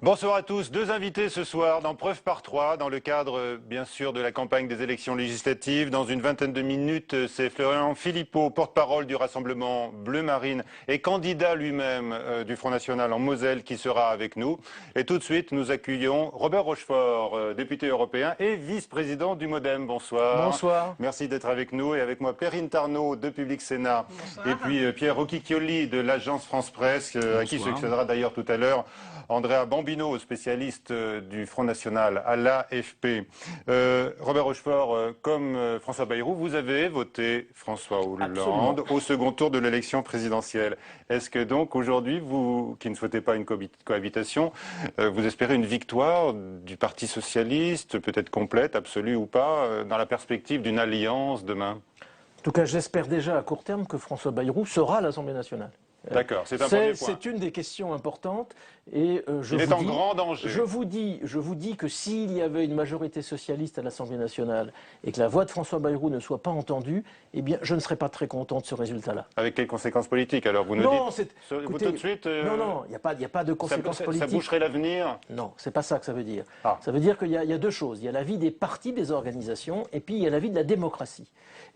Bonsoir à tous. Deux invités ce soir dans Preuve par trois, dans le cadre, bien sûr, de la campagne des élections législatives. Dans une vingtaine de minutes, c'est Florian Philippot, porte-parole du Rassemblement Bleu Marine et candidat lui-même du Front National en Moselle, qui sera avec nous. Et tout de suite, nous accueillons Robert Rochefort, député européen et vice-président du MoDem. Bonsoir. Bonsoir. Merci d'être avec nous. Et avec moi, Perrine Tarnot de Public Sénat. Bonsoir. Et puis Pierre Rocchicchioli de l'agence France Presse, à qui succédera d'ailleurs tout à l'heure Andrea Bambino, spécialiste du Front National à l'AFP. Robert Rochefort, comme François Bayrou, vous avez voté François Hollande Absolument. au second tour de l'élection présidentielle. Est-ce que donc aujourd'hui, vous qui ne souhaitez pas une cohabitation, vous espérez une victoire du Parti socialiste, peut-être complète, absolue ou pas, dans la perspective d'une alliance demain? En tout cas, j'espère déjà à court terme que François Bayrou sera à l'Assemblée nationale. D'accord, c'est un premier point. C'est une des questions importantes et Il est en grand danger. je vous dis que s'il y avait une majorité socialiste à l'Assemblée nationale et que la voix de François Bayrou ne soit pas entendue, eh bien, je ne serais pas très content de ce résultat-là. Avec quelles conséquences politiques alors? Vous nous Non, dites écoutez, vous tout de suite. non, il n'y a pas de conséquences politiques. Ça boucherait l'avenir? Non, c'est pas ça que ça veut dire. Ah. Ça veut dire qu'il y a deux choses. Il y a la vie des partis, des organisations, et puis il y a la vie de la démocratie.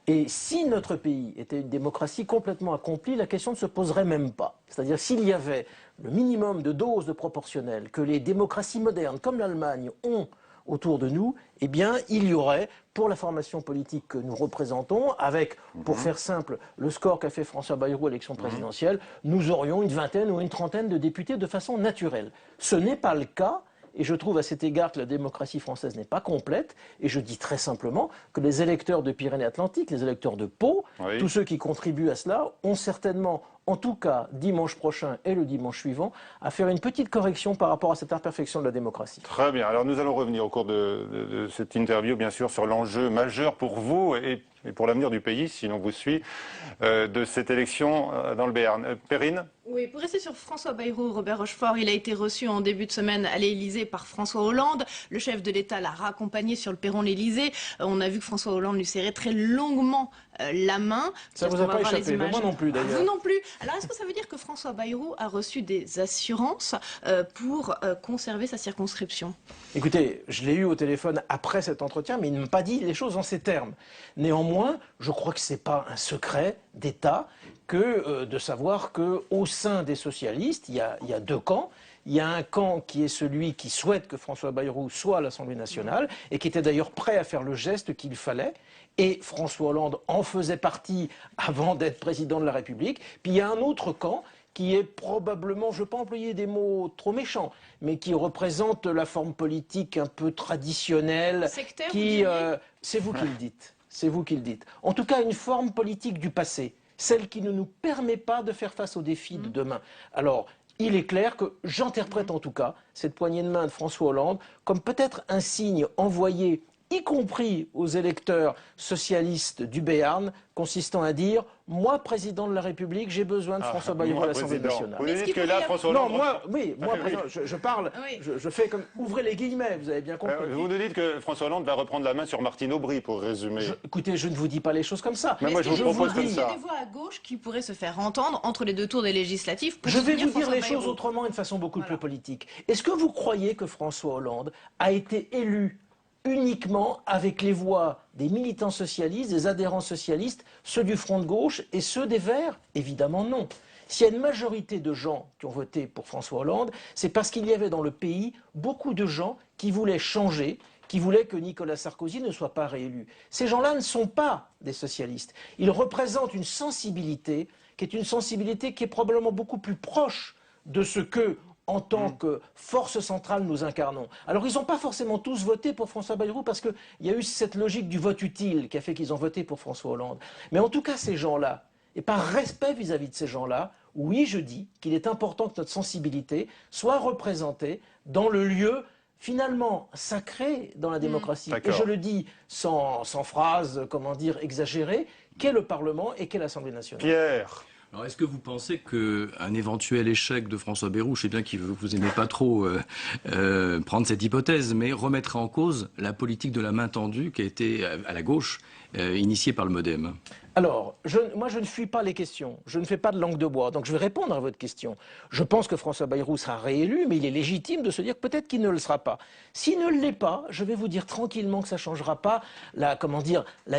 Et si notre pays était une démocratie complètement accomplie, la question ne se poserait même pas. C'est-à-dire s'il y avait le minimum de doses de proportionnelles que les démocraties modernes, comme l'Allemagne, ont autour de nous, eh bien, il y aurait, pour la formation politique que nous représentons, avec, pour faire simple, le score qu'a fait François Bayrou à l'élection présidentielle, nous aurions une vingtaine ou une trentaine de députés de façon naturelle. Ce n'est pas le cas. Et je trouve à cet égard que la démocratie française n'est pas complète. Et je dis très simplement que les électeurs de Pyrénées-Atlantiques, les électeurs de Pau, Oui. tous ceux qui contribuent à cela, ont certainement, en tout cas dimanche prochain et le dimanche suivant, à faire une petite correction par rapport à cette imperfection de la démocratie. Très bien. Alors nous allons revenir au cours de cette interview, bien sûr, sur l'enjeu majeur pour vous et pour l'avenir du pays, si l'on vous suit, de cette élection dans le Béarn. Perrine? Oui, pour rester sur François Bayrou, Robert Rochefort, il a été reçu en début de semaine à l'Élysée par François Hollande. Le chef de l'État l'a raccompagné sur le perron de l'Élysée. On a vu que François Hollande lui serrait très longuement la main. Ça ne vous a pas échappé, mais moi non plus d'ailleurs. Vous non plus. Alors est-ce que ça veut dire que François Bayrou a reçu des assurances pour conserver sa circonscription? Écoutez, je l'ai eu au téléphone après cet entretien, mais il ne m'a pas dit les choses en ces termes. Néanmoins, je crois que ce n'est pas un secret d'État que de savoir qu'au sein des socialistes, il y a deux camps. Il y a un camp qui est celui qui souhaite que François Bayrou soit à l'Assemblée nationale et qui était d'ailleurs prêt à faire le geste qu'il fallait. Et François Hollande en faisait partie avant d'être président de la République. Puis il y a un autre camp qui est probablement, je ne veux pas employer des mots trop méchants, mais qui représente la forme politique un peu traditionnelle. Sectaire, qui, vous diriez c'est vous qui le dites. C'est vous qui le dites. En tout cas, une forme politique du passé. Celle qui ne nous permet pas de faire face aux défis de demain. Alors, il est clair que j'interprète en tout cas cette poignée de main de François Hollande comme peut-être un signe envoyé, y compris aux électeurs socialistes du Béarn, consistant à dire « Moi, président de la République, j'ai besoin de François Bayrou à l'Assemblée nationale. » Vous Mais ce dites qui que veut là, dire- François Non, Hollande... moi, président, je parle, Oui. je fais comme... Ouvrez les guillemets, vous avez bien compris. Vous nous dites que François Hollande va reprendre la main sur Martine Aubry, pour résumer. Écoutez, je ne vous dis pas les choses comme ça. Mais moi, je Est-ce vous qu'il y a propose des comme voix- ça. Il y a des voix à gauche qui pourraient se faire entendre entre les deux tours des législatives pour Je vais soutenir vous dire François les Bayrou. choses autrement et de façon beaucoup Voilà. plus politique. Est-ce que vous croyez que François Hollande a été élu uniquement avec les voix des militants socialistes, des adhérents socialistes, ceux du Front de gauche et ceux des Verts? Évidemment non. S'il y a une majorité de gens qui ont voté pour François Hollande, c'est parce qu'il y avait dans le pays beaucoup de gens qui voulaient changer, qui voulaient que Nicolas Sarkozy ne soit pas réélu. Ces gens-là ne sont pas des socialistes. Ils représentent une sensibilité qui est probablement beaucoup plus proche de ce que, en tant que force centrale, nous incarnons. Alors, ils n'ont pas forcément tous voté pour François Bayrou parce qu'il y a eu cette logique du vote utile qui a fait qu'ils ont voté pour François Hollande. Mais en tout cas, ces gens-là, et par respect vis-à-vis de ces gens-là, oui, je dis qu'il est important que notre sensibilité soit représentée dans le lieu finalement sacré dans la démocratie. Et je le dis sans phrase, comment dire, exagérée, qu'est le Parlement et qu'est l'Assemblée nationale. Pierre? Alors, est-ce que vous pensez qu'un éventuel échec de François Bayrou, je sais bien que vous n'aimez pas trop prendre cette hypothèse, mais remettrait en cause la politique de la main tendue qui a été à la gauche initiée par le MoDem? Alors, moi, je ne fuis pas les questions. Je ne fais pas de langue de bois. Donc, je vais répondre à votre question. Je pense que François Bayrou sera réélu, mais il est légitime de se dire peut-être qu'il ne le sera pas. S'il ne l'est pas, je vais vous dire tranquillement que ça ne changera pas la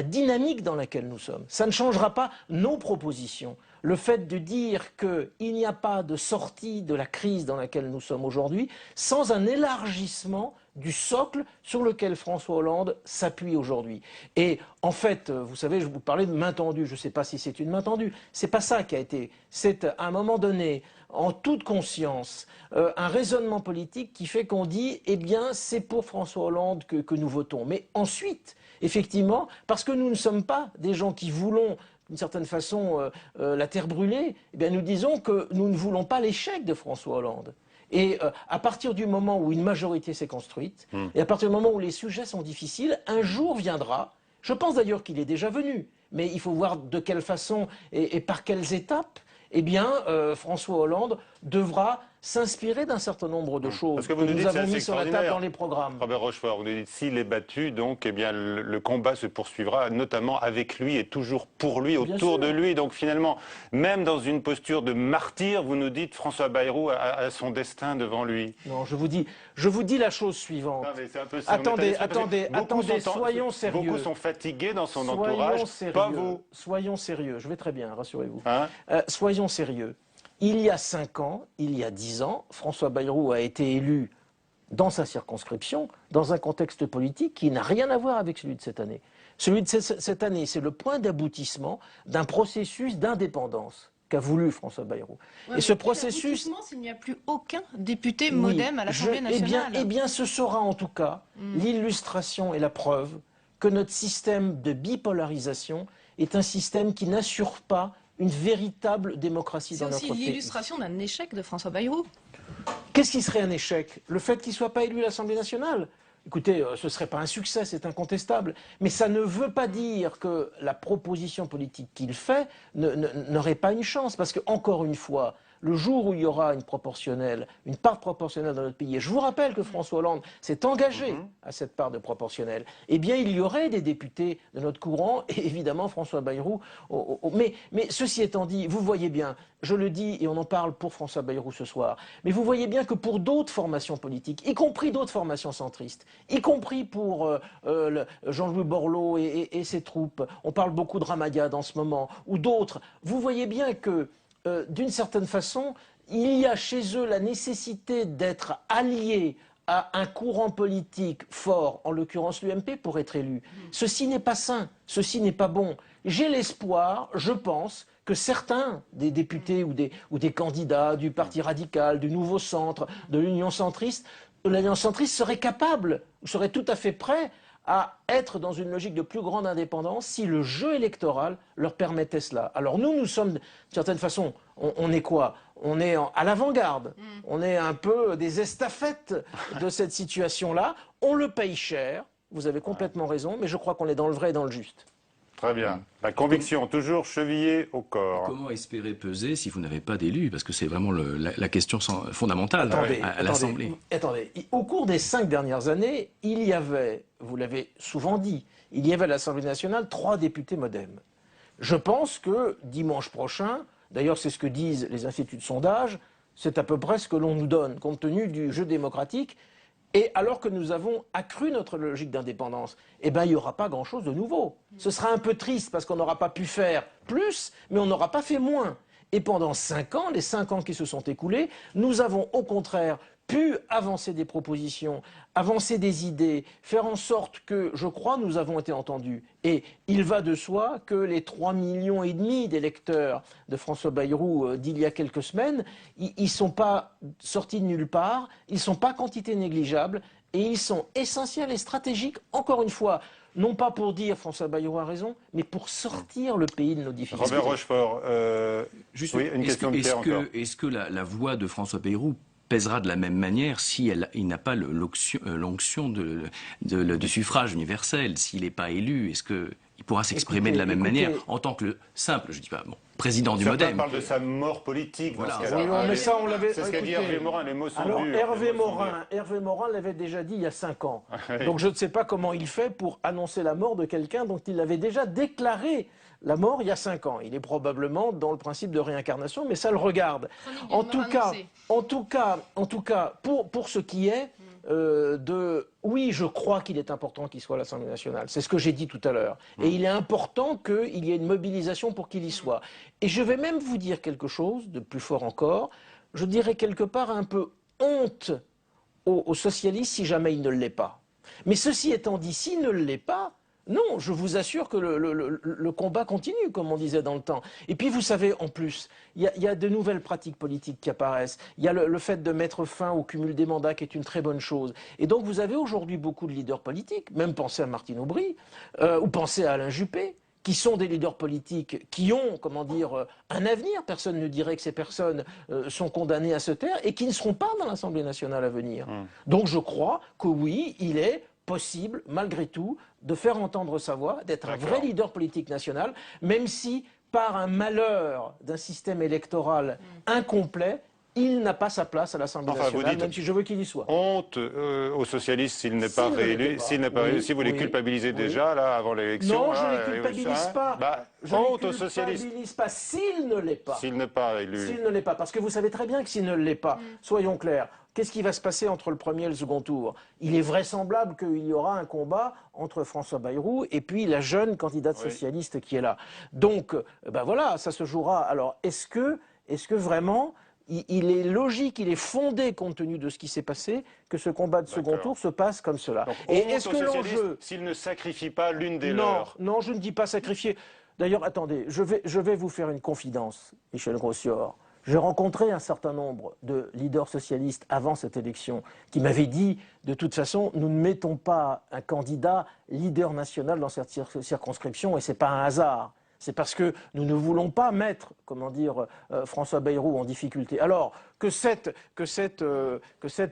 dynamique dans laquelle nous sommes. Ça ne changera pas nos propositions. Le fait de dire qu'il n'y a pas de sortie de la crise dans laquelle nous sommes aujourd'hui sans un élargissement du socle sur lequel François Hollande s'appuie aujourd'hui. Et en fait, vous savez, je vous parlais de main tendue, je ne sais pas si c'est une main tendue, c'est pas ça qui a été. C'est à un moment donné, en toute conscience, un raisonnement politique qui fait qu'on dit, eh bien, c'est pour François Hollande que nous votons. Mais ensuite, effectivement, parce que nous ne sommes pas des gens qui voulons d'une certaine façon la terre brûlée, eh bien, nous disons que nous ne voulons pas l'échec de François Hollande. Et à partir du moment où une majorité s'est construite, et à partir du moment où les sujets sont difficiles, un jour viendra, je pense d'ailleurs qu'il est déjà venu, mais il faut voir de quelle façon et par quelles étapes, eh bien, François Hollande devra s'inspirer d'un certain nombre de choses Parce que vous nous dites, avons mis sur la table dans les programmes. Robert Rochefort, vous nous dites, s'il est battu, donc, eh bien, le combat se poursuivra, notamment avec lui et toujours pour lui, autour de lui. Donc finalement, même dans une posture de martyr, vous nous dites, François Bayrou a son destin devant lui. Non, je vous dis la chose suivante. Non, mais c'est un peu attendez, soyons sérieux. Beaucoup sont fatigués dans son entourage, pas vous. Soyons sérieux, je vais très bien, rassurez-vous. Hein? Soyons sérieux. Il y a 5 ans, il y a 10 ans, François Bayrou a été élu dans sa circonscription, dans un contexte politique qui n'a rien à voir avec celui de cette année. Celui de cette année, c'est le point d'aboutissement d'un processus d'indépendance qu'a voulu François Bayrou. Ouais, et ce processus... S'il n'y a plus aucun député modem à l'Assemblée nationale. Eh bien, ce sera en tout cas l'illustration et la preuve que notre système de bipolarisation est un système qui n'assure pas une véritable démocratie dans notre pays. C'est aussi l'illustration d'un échec de François Bayrou. Qu'est-ce qui serait un échec? Le fait qu'il ne soit pas élu à l'Assemblée nationale? Écoutez, ce ne serait pas un succès, c'est incontestable. Mais ça ne veut pas dire que la proposition politique qu'il fait n'aurait pas une chance. Parce que, encore une fois, le jour où il y aura une proportionnelle, une part proportionnelle dans notre pays, et je vous rappelle que François Hollande s'est engagé à cette part de proportionnelle, eh bien il y aurait des députés de notre courant, et évidemment François Bayrou. Mais ceci étant dit, vous voyez bien, je le dis et on en parle pour François Bayrou ce soir, mais vous voyez bien que pour d'autres formations politiques, y compris d'autres formations centristes, y compris pour Jean-Louis Borloo et ses troupes, on parle beaucoup de Ramayad en ce moment, ou d'autres, vous voyez bien que d'une certaine façon, il y a chez eux la nécessité d'être alliés à un courant politique fort, en l'occurrence l'UMP, pour être élu. Ceci n'est pas sain, ceci n'est pas bon. J'ai l'espoir, je pense, que certains des députés ou des candidats du Parti radical, du Nouveau Centre, de l'Union centriste seraient capables, ou seraient tout à fait prêts à être dans une logique de plus grande indépendance si le jeu électoral leur permettait cela. Alors nous sommes, d'une certaine façon, on est quoi? On est à l'avant-garde. On est un peu des estafettes de cette situation-là. On le paye cher, vous avez complètement raison, mais je crois qu'on est dans le vrai et dans le juste. Très bien. La conviction, toujours chevillée au corps. Comment espérer peser si vous n'avez pas d'élu? Parce que c'est vraiment la question fondamentale à l'Assemblée. Attendez, au cours des 5 dernières années, il y avait, vous l'avez souvent dit, il y avait à l'Assemblée nationale 3 députés modem. Je pense que dimanche prochain, d'ailleurs c'est ce que disent les instituts de sondage, c'est à peu près ce que l'on nous donne, compte tenu du jeu démocratique. Et alors que nous avons accru notre logique d'indépendance, eh bien, il n'y aura pas grand-chose de nouveau. Ce sera un peu triste parce qu'on n'aura pas pu faire plus, mais on n'aura pas fait moins. Et pendant 5 ans, les 5 ans qui se sont écoulés, nous avons au contraire pu avancer des propositions, avancer des idées, faire en sorte que, je crois, nous avons été entendus. Et il va de soi que les 3,5 millions d'électeurs de François Bayrou d'il y a quelques semaines, ils ne sont pas sortis de nulle part, ils ne sont pas quantité négligeable, et ils sont essentiels et stratégiques, encore une fois, non pas pour dire François Bayrou a raison, mais pour sortir le pays de nos difficultés. Robert Rochefort, juste, oui, une question de Pierre encore. Est-ce que la voix de François Bayrou pèsera de la même manière si il n'a pas l'onction de suffrage universel, s'il n'est pas élu? Est-ce que il pourra s'exprimer de la même manière en tant que simple, je dis pas, président du Certains MoDem. parlent de sa mort politique. Voilà. Dans ce cas-là. Oui, mais ça, on l'avait. C'est ce qu'a dit Hervé Morin, les mots sont Alors, durs. Hervé Morin l'avait déjà dit il y a 5 ans. Donc je ne sais pas comment il fait pour annoncer la mort de quelqu'un dont il avait déjà déclaré la mort il y a 5 ans. Il est probablement dans le principe de réincarnation, mais ça le regarde. En tout cas, pour ce qui est oui, je crois qu'il est important qu'il soit à l'Assemblée nationale. C'est ce que j'ai dit tout à l'heure. Et il est important qu'il y ait une mobilisation pour qu'il y soit. Et je vais même vous dire quelque chose de plus fort encore. Je dirais quelque part un peu honte aux socialistes si jamais il ne l'est pas. Mais ceci étant dit, s'il ne l'est pas, non, je vous assure que le combat continue, comme on disait dans le temps. Et puis, vous savez, en plus, il y a de nouvelles pratiques politiques qui apparaissent. Il y a le fait de mettre fin au cumul des mandats, qui est une très bonne chose. Et donc, vous avez aujourd'hui beaucoup de leaders politiques, même pensez à Martine Aubry, ou pensez à Alain Juppé, qui sont des leaders politiques, qui ont, comment dire, un avenir. Personne ne dirait que ces personnes sont condamnées à se taire et qui ne seront pas dans l'Assemblée nationale à venir. Donc, je crois que oui, il est possible, malgré tout, de faire entendre sa voix, d'être un vrai leader politique national, même si, par un malheur d'un système électoral incomplet, il n'a pas sa place à l'Assemblée nationale, même si je veux qu'il y soit. Honte aux socialistes s'il n'est pas réélu, s'il n'est pas réélu. Si vous les culpabilisez déjà, là, avant l'élection. Non, je ne les culpabilise pas. Honte aux socialistes. Je ne les culpabilise pas s'il ne l'est pas. S'il n'est pas élu. S'il ne l'est pas, parce que vous savez très bien que s'il ne l'est pas, soyons clairs, qu'est-ce qui va se passer entre le premier et le second tour? Il est vraisemblable qu'il y aura un combat entre François Bayrou et puis la jeune candidate socialiste qui est là. Donc, ben voilà, ça se jouera. Alors, est-ce que vraiment, il est logique, il est fondé, compte tenu de ce qui s'est passé, que ce combat de second tour se passe comme cela? Donc, et est-ce que l'enjeu... S'il ne sacrifie pas l'une des leurs? Non, je ne dis pas sacrifier. D'ailleurs, attendez, je vais vous faire une confidence, Michel Grossior. J'ai rencontré un certain nombre de leaders socialistes avant cette élection qui m'avaient dit, de toute façon, nous ne mettons pas un candidat leader national dans cette circonscription et ce n'est pas un hasard. C'est parce que nous ne voulons pas mettre, comment dire, François Bayrou en difficulté. Alors que cette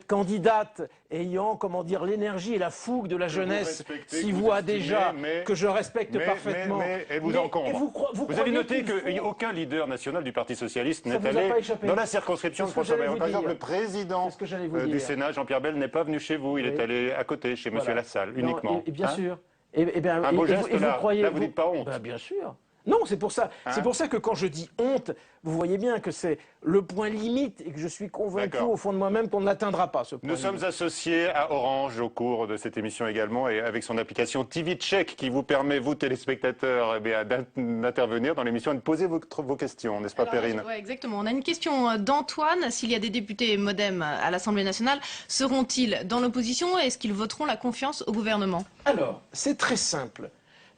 candidate ayant, comment dire, l'énergie et la fougue de la jeunesse s'y voit déjà, que je respecte parfaitement. Mais elle vous encombre. Vous avez noté qu'aucun leader national du Parti socialiste n'est allé dans la circonscription de François Bayrou. Par exemple, le président du Sénat, Jean-Pierre Bel, n'est pas venu chez vous. Il est allé à côté, chez Monsieur Lassalle, uniquement. Et bien sûr. Un beau geste là. Là, vous dites pas honte. Bien sûr. Non, c'est pour ça. C'est pour ça que quand je dis honte, vous voyez bien que c'est le point limite et que je suis convaincu au fond de moi-même qu'on ne l'atteindra pas, ce point limite. Nous sommes associés à Orange au cours de cette émission également et avec son application TV Check qui vous permet, vous téléspectateurs, d'intervenir dans l'émission et de poser vos questions, n'est-ce pas, Perrine? Oui, exactement. On a une question d'Antoine. S'il y a des députés MoDem à l'Assemblée nationale, seront-ils dans l'opposition et est-ce qu'ils voteront la confiance au gouvernement? Alors, c'est très simple.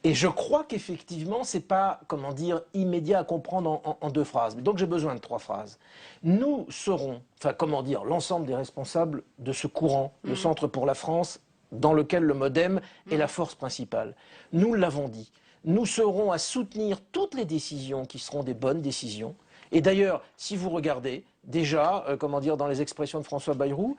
Et je crois qu'effectivement, ce n'est pas, comment dire, immédiat à comprendre en 2 phrases. Donc j'ai besoin de 3 phrases. Nous serons, enfin comment dire, l'ensemble des responsables de ce courant, le Centre pour la France, dans lequel le MoDem est la force principale. Nous l'avons dit. Nous serons à soutenir toutes les décisions qui seront des bonnes décisions. Et d'ailleurs, si vous regardez, déjà, comment dire, dans les expressions de François Bayrou,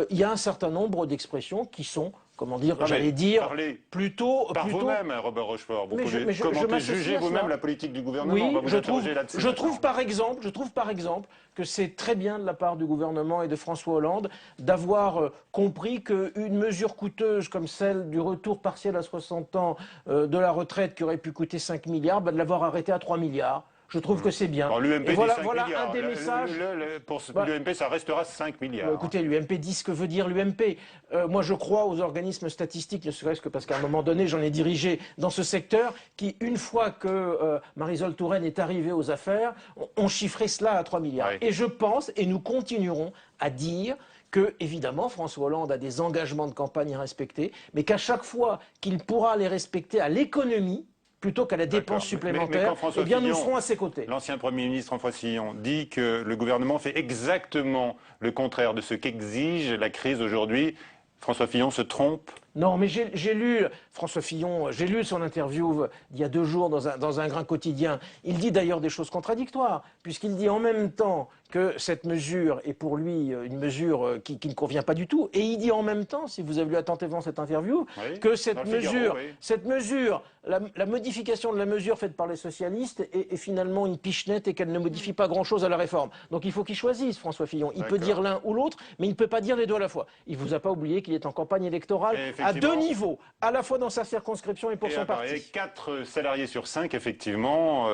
il y a un certain nombre d'expressions qui sont, comment dire, j'allais dire, plutôt... Par vous-même, Robert Rochefort, vous pouvez commenter, juger vous-même la politique du gouvernement. Oui, on va vous interroger là-dessus. Je trouve par exemple que c'est très bien de la part du gouvernement et de François Hollande d'avoir compris qu'une mesure coûteuse comme celle du retour partiel à 60 ans de la retraite qui aurait pu coûter 5 milliards, de l'avoir arrêté à 3 milliards. Je trouve que c'est bien. L'UMP dit 5 milliards. Un des messages. Pour l'UMP, ça restera 5 milliards. Écoutez, l'UMP dit ce que veut dire l'UMP. Moi, je crois aux organismes statistiques, ne serait-ce que parce qu'à un moment donné, j'en ai dirigé dans ce secteur, qui, une fois que Marisol Touraine est arrivée aux affaires, ont chiffré cela à 3 milliards. Oui. Et je pense, et nous continuerons à dire, que, évidemment, François Hollande a des engagements de campagne à respecter, mais qu'à chaque fois qu'il pourra les respecter à l'économie, plutôt qu'à la dépense supplémentaire, eh bien nous serons à ses côtés. L'ancien Premier ministre François Fillon dit que le gouvernement fait exactement le contraire de ce qu'exige la crise aujourd'hui. François Fillon se trompe? Non, mais j'ai lu François Fillon, j'ai lu son interview il y a 2 jours dans un grand quotidien. Il dit d'ailleurs des choses contradictoires, puisqu'il dit en même temps que cette mesure est pour lui une mesure qui ne convient pas du tout, et il dit en même temps, si vous avez lu attentivement cette interview, Oui, que cette Figaro, mesure, la modification de la mesure faite par les socialistes est finalement une pichenette et qu'elle ne modifie pas grand-chose à la réforme. Donc il faut qu'il choisisse, François Fillon. Il peut dire l'un ou l'autre, mais il ne peut pas dire les deux à la fois. Il ne vous a pas oublié qu'il est en campagne électorale à 2 niveaux, à la fois dans sa circonscription et pour son parti. 4 salariés sur 5, effectivement,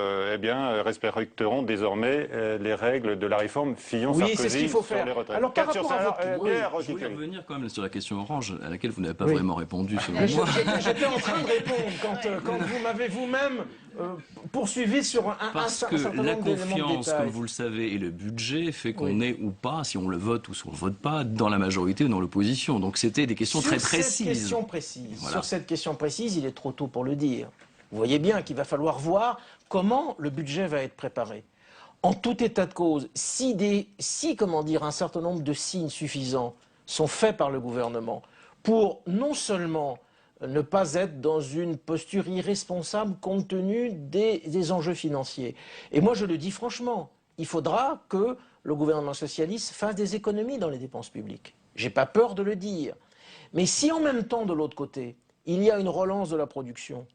respecteront désormais les règles de la réforme Fillon-Sarkozy. Oui, c'est ce qu'il faut faire. Sur les retraites. Alors, par rapport à je voulais revenir quand même sur la question orange, à laquelle vous n'avez pas vraiment répondu, selon moi. J'étais en train de répondre quand vous m'avez vous-même poursuivi sur un certain nombre d'éléments de détail. Parce que la confiance, comme vous le savez, et le budget fait qu'on est ou pas, si on le vote ou si on ne le vote pas, dans la majorité ou dans l'opposition. Donc c'était des questions très précises. Sur cette question précise, il est trop tôt pour le dire. Vous voyez bien qu'il va falloir voir comment le budget va être préparé. En tout état de cause, si un certain nombre de signes suffisants sont faits par le gouvernement pour non seulement ne pas être dans une posture irresponsable compte tenu des enjeux financiers. Et moi, je le dis franchement, il faudra que le gouvernement socialiste fasse des économies dans les dépenses publiques. J'ai pas peur de le dire. Mais si en même temps, de l'autre côté, il y a une relance de la production,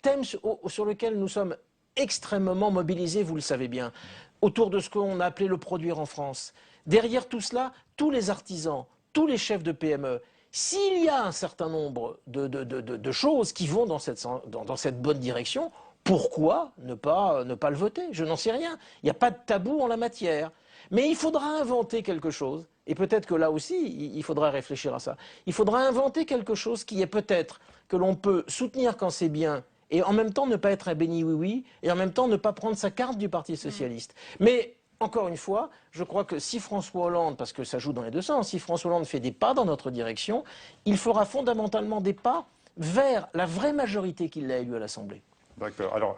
thème sur lequel nous sommes extrêmement mobilisés, vous le savez bien, autour de ce qu'on a appelé le produire en France. Derrière tout cela, tous les artisans, tous les chefs de PME, s'il y a un certain nombre de choses qui vont dans cette bonne direction, pourquoi ne pas le voter? Je n'en sais rien. Il n'y a pas de tabou en la matière. Mais il faudra inventer quelque chose, et peut-être que là aussi, il faudra réfléchir à ça. Il faudra inventer quelque chose qui est peut-être que l'on peut soutenir quand c'est bien, et en même temps ne pas être un béni oui-oui, et en même temps ne pas prendre sa carte du Parti socialiste. Mais encore une fois, je crois que si François Hollande, parce que ça joue dans les deux sens, si François Hollande fait des pas dans notre direction, il fera fondamentalement des pas vers la vraie majorité qu'il a élue à l'Assemblée. D'accord. Alors,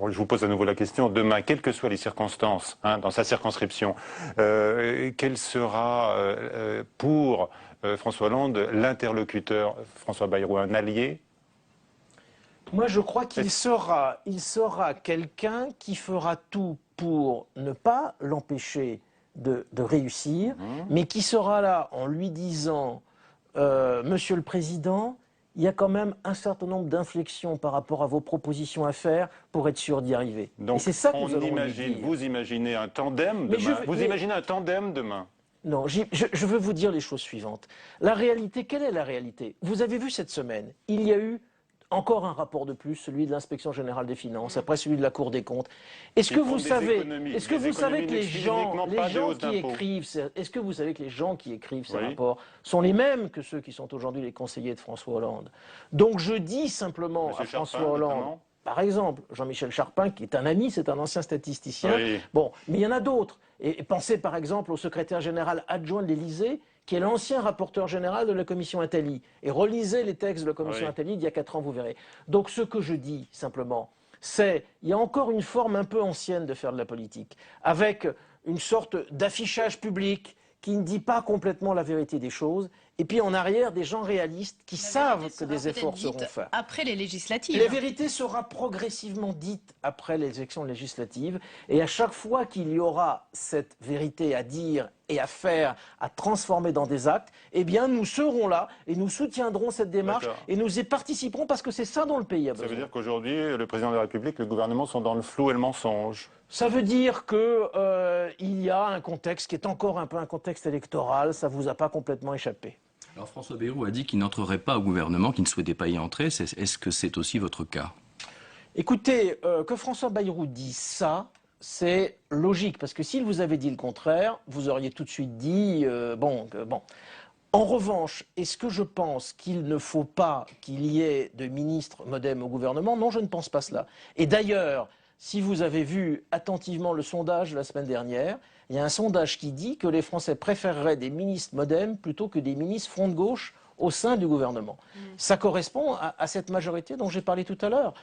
je vous pose à nouveau la question. Demain, quelles que soient les circonstances dans sa circonscription, quel sera pour François Hollande l'interlocuteur, François Bayrou, un allié? Moi, je crois qu'il sera quelqu'un qui fera tout pour ne pas l'empêcher de réussir, mais qui sera là en lui disant Monsieur le Président, il y a quand même un certain nombre d'inflexions par rapport à vos propositions à faire pour être sûr d'y arriver. Donc, et c'est ça que nous allons lui dire. Vous imaginez un tandem demain? Vous imaginez un tandem demain? Non, je veux vous dire les choses suivantes. La réalité, quelle est la réalité? Vous avez vu cette semaine, il y a eu encore un rapport de plus, celui de l'Inspection générale des finances, après celui de la Cour des comptes. Est-ce que vous savez que les gens qui écrivent, est-ce que vous savez que les gens qui écrivent ces rapports sont les mêmes que ceux qui sont aujourd'hui les conseillers de François Hollande? Donc je dis simplement à François Hollande, par exemple, Jean-Michel Charpin, qui est un ami, c'est un ancien statisticien. Oui. Bon, mais il y en a d'autres. Et pensez par exemple au secrétaire général adjoint de l'Élysée, qui est l'ancien rapporteur général de la commission Attali. Et relisez les textes de la commission Attali d'il y a 4 ans, vous verrez. Donc ce que je dis simplement, c'est il y a encore une forme un peu ancienne de faire de la politique, avec une sorte d'affichage public qui ne dit pas complètement la vérité des choses, et puis en arrière des gens réalistes qui savent que des efforts seront faits. Après les législatives. La vérité sera progressivement dite après les élections législatives, et à chaque fois qu'il y aura cette vérité à dire et à faire, à transformer dans des actes, eh bien nous serons là et nous soutiendrons cette démarche et nous y participerons parce que c'est ça dont le pays a besoin. Ça veut dire qu'aujourd'hui, le président de la République, le gouvernement sont dans le flou et le mensonge? Ça veut dire qu'il y a un contexte qui est encore un peu un contexte électoral, ça ne vous a pas complètement échappé. Alors François Bayrou a dit qu'il n'entrerait pas au gouvernement, qu'il ne souhaitait pas y entrer. Est-ce que c'est aussi votre cas? Écoutez, que François Bayrou dise ça, c'est logique, parce que s'il vous avait dit le contraire, vous auriez tout de suite dit bon. En revanche, est-ce que je pense qu'il ne faut pas qu'il y ait de ministres MoDem au gouvernement? Non, je ne pense pas cela. Et d'ailleurs, si vous avez vu attentivement le sondage de la semaine dernière, il y a un sondage qui dit que les Français préféreraient des ministres MoDem plutôt que des ministres front de gauche au sein du gouvernement. Ça correspond à cette majorité dont j'ai parlé tout à l'heure.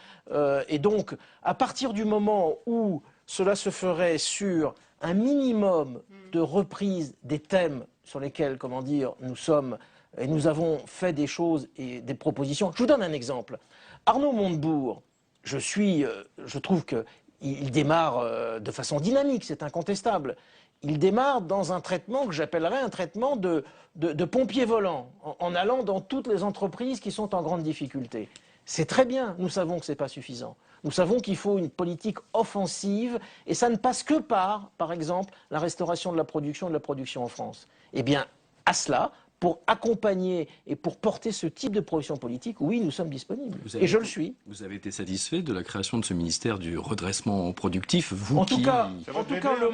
Et donc, à partir du moment où cela se ferait sur un minimum de reprise des thèmes sur lesquels, comment dire, nous sommes et nous avons fait des choses et des propositions. Je vous donne un exemple. Arnaud Montebourg, je trouve qu'il démarre de façon dynamique, c'est incontestable. Il démarre dans un traitement que j'appellerais un traitement de pompier volant, en allant dans toutes les entreprises qui sont en grande difficulté. C'est très bien, nous savons que ce n'est pas suffisant. Nous savons qu'il faut une politique offensive, et ça ne passe que par exemple, la restauration de la production en France. Eh bien, à cela, pour accompagner et pour porter ce type de production politique, oui, nous sommes disponibles. Et je le suis. Vous avez été satisfait de la création de ce ministère du redressement productif, vous En tout qui... cas, le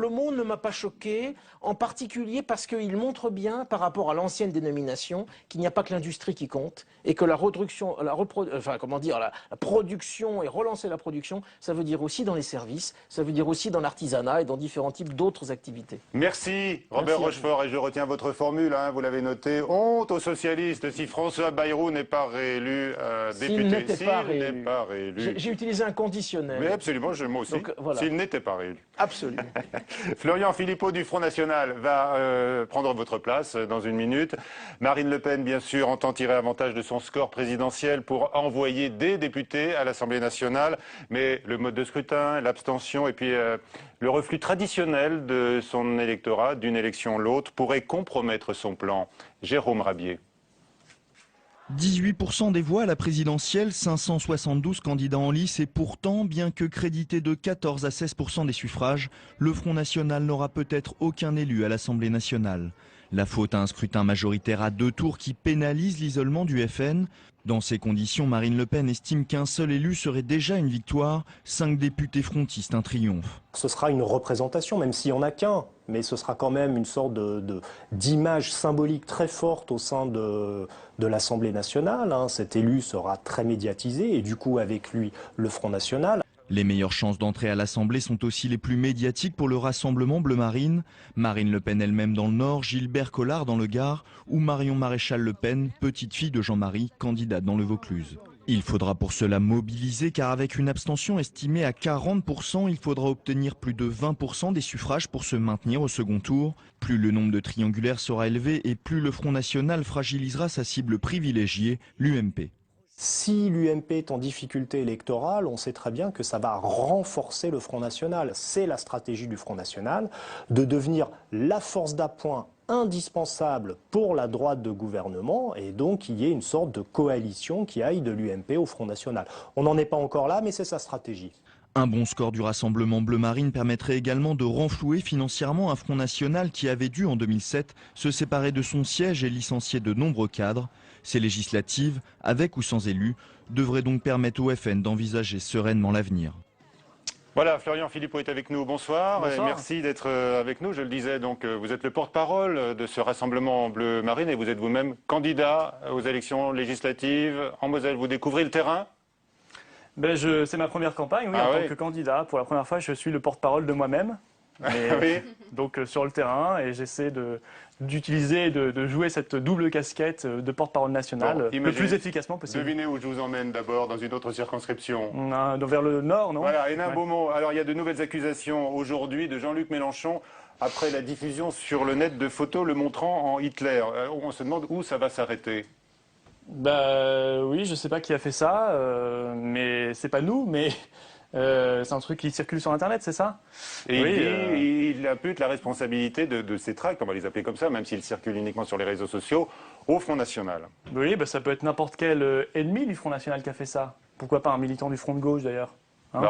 mot ne m'a pas choqué, en particulier parce qu'il montre bien, par rapport à l'ancienne dénomination, qu'il n'y a pas que l'industrie qui compte, et que la production et relancer la production, ça veut dire aussi dans les services, ça veut dire aussi dans l'artisanat et dans différents types d'autres activités. Merci Robert Rochefort, et je retiens votre formule, hein, vous l'avez noté. Honte aux socialistes si François Bayrou n'est pas réélu député. S'il n'est pas réélu. J'ai utilisé un conditionnel. Mais absolument, moi aussi. Voilà. S'il n'était pas réélu. Absolument. Florian Philippot du Front National va prendre votre place dans une minute. Marine Le Pen, bien sûr, entend tirer avantage de son score présidentiel pour envoyer des députés à l'Assemblée nationale. Mais le mode de scrutin, l'abstention et puis le reflux traditionnel de son électorat d'une élection à l'autre pourrait compromettre son plan. Jérôme Rabier. 18% des voix à la présidentielle, 572 candidats en lice, et pourtant, bien que crédité de 14 à 16% des suffrages, le Front National n'aura peut-être aucun élu à l'Assemblée nationale. La faute à un scrutin majoritaire à 2 tours qui pénalise l'isolement du FN. Dans ces conditions, Marine Le Pen estime qu'un seul élu serait déjà une victoire, 5 députés frontistes un triomphe. Ce sera une représentation, même s'il n'y en a qu'un, mais ce sera quand même une sorte d'image symbolique très forte au sein de l'Assemblée nationale. Cet élu sera très médiatisé et du coup avec lui le Front National. Les meilleures chances d'entrée à l'Assemblée sont aussi les plus médiatiques pour le Rassemblement Bleu Marine. Marine Le Pen elle-même dans le Nord, Gilbert Collard dans le Gard ou Marion Maréchal Le Pen, petite fille de Jean-Marie, candidate dans le Vaucluse. Il faudra pour cela mobiliser car avec une abstention estimée à 40%, il faudra obtenir plus de 20% des suffrages pour se maintenir au second tour. Plus le nombre de triangulaires sera élevé et plus le Front National fragilisera sa cible privilégiée, l'UMP. Si l'UMP est en difficulté électorale, on sait très bien que ça va renforcer le Front National. C'est la stratégie du Front National de devenir la force d'appoint indispensable pour la droite de gouvernement et donc qu'il y ait une sorte de coalition qui aille de l'UMP au Front National. On n'en est pas encore là, mais c'est sa stratégie. Un bon score du Rassemblement Bleu Marine permettrait également de renflouer financièrement un Front National qui avait dû en 2007 se séparer de son siège et licencier de nombreux cadres. Ces législatives, avec ou sans élus, devraient donc permettre au FN d'envisager sereinement l'avenir. Voilà, Florian Philippot est avec nous. Bonsoir. Bonsoir. Merci d'être avec nous. Je le disais, donc, vous êtes le porte-parole de ce Rassemblement Bleu Marine et vous êtes vous-même candidat aux élections législatives en Moselle. Vous découvrez le terrain ? C'est ma première campagne, oui, en tant que candidat. Pour la première fois, je suis le porte-parole de moi-même. Oui. Donc sur le terrain, et j'essaie d'utiliser, de jouer cette double casquette de porte-parole national le plus efficacement possible. Devinez où je vous emmène d'abord, dans une autre circonscription. Vers le nord, non ? Voilà, Hénin-Beaumont. Alors il y a de nouvelles accusations aujourd'hui de Jean-Luc Mélenchon après la diffusion sur le net de photos le montrant en Hitler. On se demande où ça va s'arrêter. Oui, je sais pas qui a fait ça, mais c'est pas nous, mais c'est un truc qui circule sur Internet, c'est ça ? Et oui, il impute la responsabilité de ces tracts, on va les appeler comme ça, même s'ils circulent uniquement sur les réseaux sociaux, au Front National. Oui, ça peut être n'importe quel ennemi du Front National qui a fait ça. Pourquoi pas un militant du Front de gauche d'ailleurs ?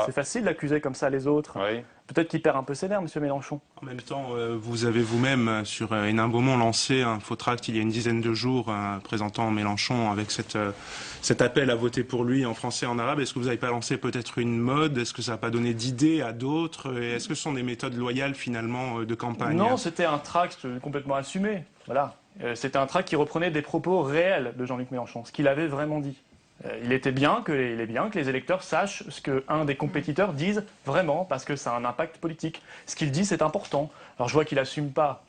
C'est facile d'accuser comme ça les autres. Oui. Peut-être qu'il perd un peu ses nerfs, M. Mélenchon. En même temps, vous avez vous-même, sur Hénin-Beaumont, lancé un faux tract il y a une dizaine de jours, présentant Mélenchon avec cet appel à voter pour lui en français et en arabe. Est-ce que vous n'avez pas lancé peut-être une mode ? Est-ce que ça n'a pas donné d'idées à d'autres ? Est-ce que ce sont des méthodes loyales, finalement, de campagne ? Non, c'était un tract complètement assumé. Voilà. C'était un tract qui reprenait des propos réels de Jean-Luc Mélenchon, ce qu'il avait vraiment dit. Il est bien que les électeurs sachent ce qu'un des compétiteurs dise vraiment, parce que ça a un impact politique. Ce qu'il dit, c'est important. Alors je vois qu'il n'assume pas.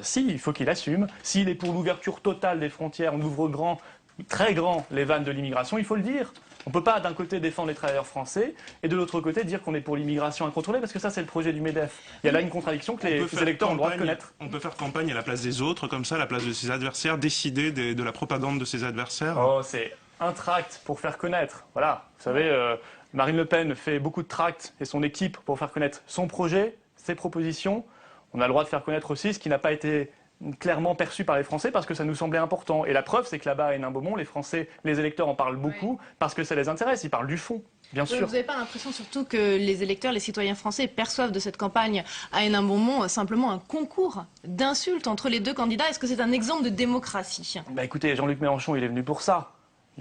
Si, il faut qu'il assume. S'il est pour l'ouverture totale des frontières, on ouvre grand, très grand les vannes de l'immigration, il faut le dire. On ne peut pas d'un côté défendre les travailleurs français et de l'autre côté dire qu'on est pour l'immigration incontrôlée parce que ça c'est le projet du MEDEF. Il y a là une contradiction que les électeurs ont le droit de connaître. On peut faire campagne à la place des autres, comme ça, à la place de ses adversaires, décider de la propagande de ses adversaires. Oh, c'est un tract pour faire connaître. Voilà, vous savez, Marine Le Pen fait beaucoup de tracts et son équipe pour faire connaître son projet, ses propositions. On a le droit de faire connaître aussi ce qui n'a pas été clairement perçu par les Français parce que ça nous semblait important. Et la preuve, c'est que là-bas, à Hénin-Beaumont, les Français, les électeurs en parlent beaucoup parce que ça les intéresse. Ils parlent du fond, bien sûr. Vous n'avez pas l'impression surtout que les électeurs, les citoyens français perçoivent de cette campagne à Hénin-Beaumont simplement un concours d'insultes entre les deux candidats? Est-ce que c'est un exemple de démocratie? Bah écoutez, Jean-Luc Mélenchon, il est venu pour ça.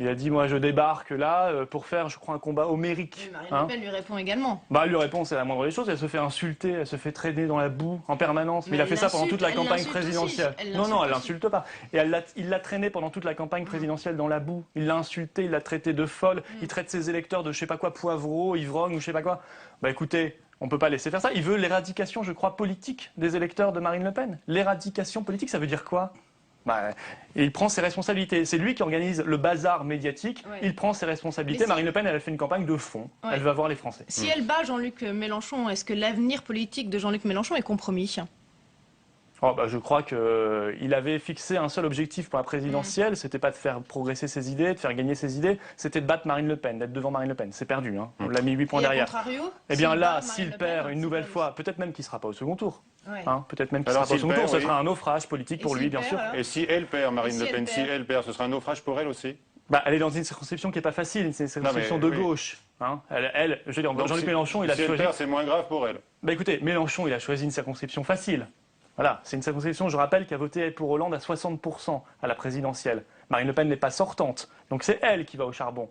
Il a dit, moi je débarque là pour faire, je crois, un combat homérique. Marine Le Pen lui répond également. Bah, elle lui répond, c'est la moindre des choses. Elle se fait insulter, elle se fait traîner dans la boue en permanence. Mais il a fait ça pendant toute la campagne présidentielle. Non, elle l'insulte pas. Et il l'a traîné pendant toute la campagne présidentielle dans la boue. Il l'a insulté, il l'a traité de folle. Il traite ses électeurs de je sais pas quoi, poivreaux, ivrognes ou je sais pas quoi. Bah écoutez, on peut pas laisser faire ça. Il veut l'éradication, je crois, politique des électeurs de Marine Le Pen. L'éradication politique, ça veut dire quoi? Bah, il prend ses responsabilités. C'est lui qui organise le bazar médiatique. Ouais. Il prend ses responsabilités. Marine Le Pen, elle a fait une campagne de fond. Ouais. Elle va voir les Français. Si elle bat Jean-Luc Mélenchon, est-ce que l'avenir politique de Jean-Luc Mélenchon est compromis? Oh, bah, je crois qu'il avait fixé un seul objectif pour la présidentielle, c'était pas de faire progresser ses idées, de faire gagner ses idées, c'était de battre Marine Le Pen, d'être devant Marine Le Pen. C'est perdu, hein. On l'a mis 8 points derrière. Eh bien là, s'il perd une nouvelle fois, peut-être même qu'il ne sera pas au second tour. Ouais. Hein, peut-être même qu'il sera pas au second tour, ce sera un naufrage politique pour lui, bien sûr. Et si elle perd, Marine Le Pen, si elle perd, ce sera un naufrage pour elle aussi? Bah, elle est dans une circonscription qui n'est pas facile, c'est une circonscription de gauche. Hein. Je veux dire, Jean-Luc Mélenchon, il a choisi... Si elle perd, c'est moins grave pour elle. Bah écoutez, Mélenchon, il a choisi une circonscription facile. Voilà, c'est une circonscription, je rappelle, qui a voté pour Hollande à 60% à la présidentielle. Marine Le Pen n'est pas sortante, donc c'est elle qui va au charbon.